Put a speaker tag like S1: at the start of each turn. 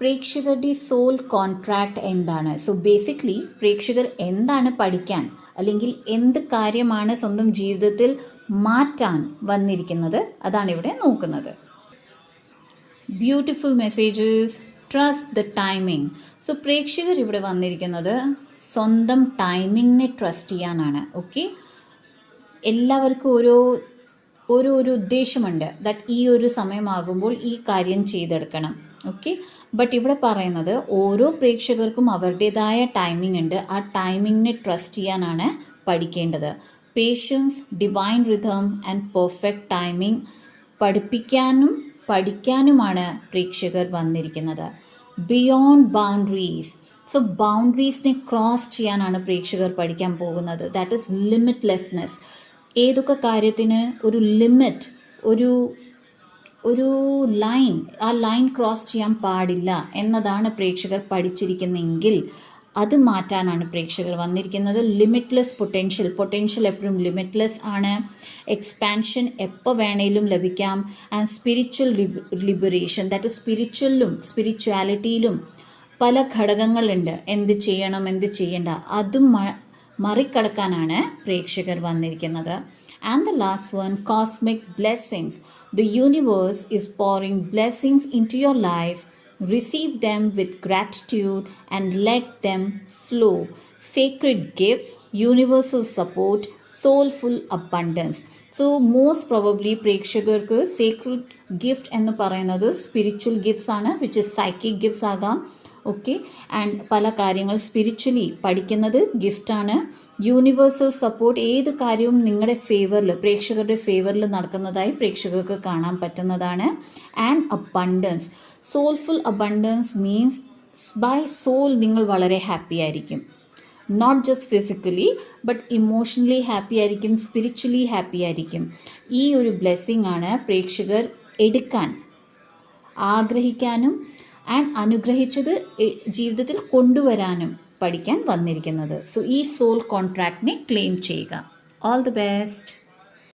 S1: പ്രേക്ഷകരുടെ soul contract എന്താണ്? So basically പ്രേക്ഷകർ എന്താണ് പഠിക്കാൻ അല്ലെങ്കിൽ എന്ത് കാര്യമാണ് സ്വന്തം ജീവിതത്തിൽ മാറ്റാൻ വന്നിരിക്കുന്നത്, അതാണ് ഇവിടെ നോക്കുന്നത്. Beautiful messages, trust the timing. So പ്രേക്ഷകർ ഇവിടെ വന്നിരിക്കുന്നത് സ്വന്തം ടൈമിങ്ങിനെ ട്രസ്റ്റ് ചെയ്യാനാണ്. ഓക്കെ, എല്ലാവർക്കും ഒരു ഉദ്ദേശമുണ്ട്, ദാറ്റ് ഈ ഒരു സമയമാകുമ്പോൾ ഈ കാര്യം ചെയ്തെടുക്കണം. ഓക്കെ, ബട്ട് ഇവിടെ പറയുന്നത് ഓരോ പ്രേക്ഷകർക്കും അവരുടേതായ ടൈമിംഗ് ഉണ്ട്. ആ ടൈമിങ്ങിനെ ട്രസ്റ്റ് ചെയ്യാനാണ് പഠിക്കേണ്ടത്. Patience, divine rhythm and perfect timing പഠിക്കാനുമാണ് പ്രേക്ഷകർ വന്നിരിക്കുന്നത്. Beyond boundaries. സോ ബൗണ്ടറീസിനെ ക്രോസ് ചെയ്യാനാണ് പ്രേക്ഷകർ പഠിക്കാൻ പോകുന്നത്. That is limitlessness. ഏതൊക്കെ കാര്യത്തിന് ഒരു ലിമിറ്റ്, ഒരു ലൈൻ, ആ ലൈൻ ക്രോസ് ചെയ്യാൻ പാടില്ല എന്നതാണ് പ്രേക്ഷകർ പഠിച്ചിരിക്കുന്നെങ്കിൽ അത് മാറ്റാനാണ് പ്രേക്ഷകർ വന്നിരിക്കുന്നത്. ലിമിറ്റ്ലെസ് പൊട്ടൻഷ്യൽ എപ്പോഴും ലിമിറ്റ്ലെസ് ആണ്. എക്സ്പാൻഷൻ എപ്പോൾ വേണേലും ലഭിക്കാം. And spiritual liberation, that is സ്പിരിച്വാലിറ്റിയിലും പല ഘടകങ്ങളുണ്ട്. എന്ത് ചെയ്യണം, എന്ത് ചെയ്യണ്ട, അതും മറികടക്കാനാണ് പ്രേക്ഷകർ വന്നിരിക്കുന്നത്. And the last one, cosmic blessings. The universe is pouring blessings into your life. Receive them with gratitude and let them flow. Sacred gifts, universal support, soulful abundance. So most probably പ്രേക്ഷകർക്ക് Sacred gift എന്ന് പറയുന്നത് spiritual gifts ആണ്, which is psychic gifts ആകാം. Okay, and പല കാര്യങ്ങൾ spiritually പഠിക്കുന്നത് ഗിഫ്റ്റാണ്. Universal support, ഏത് കാര്യവും നിങ്ങളുടെ ഫേവറിൽ, പ്രേക്ഷകരുടെ ഫേവറിൽ നടക്കുന്നതായി പ്രേക്ഷകർക്ക് കാണാൻ പറ്റുന്നതാണ്. And abundance, soulful abundance means by soul നിങ്ങൾ വളരെ ഹാപ്പി ആയിരിക്കും. Not just physically but emotionally happy ആയിരിക്കും, സ്പിരിച്വലി ഹാപ്പി ആയിരിക്കും. ഈ ഒരു ബ്ലെസ്സിങ് ആണ് പ്രേക്ഷകർ എടുക്കാൻ ആഗ്രഹിക്കാനും ആൻഡ് അനുഗ്രഹിച്ചത് ജീവിതത്തിൽ കൊണ്ടുവരാനും പഠിക്കാൻ വന്നിരിക്കുന്നത്. സോ ഈ സോൾ കോൺട്രാക്റ്റിനെ ക്ലെയിം ചെയ്യുക. All the best.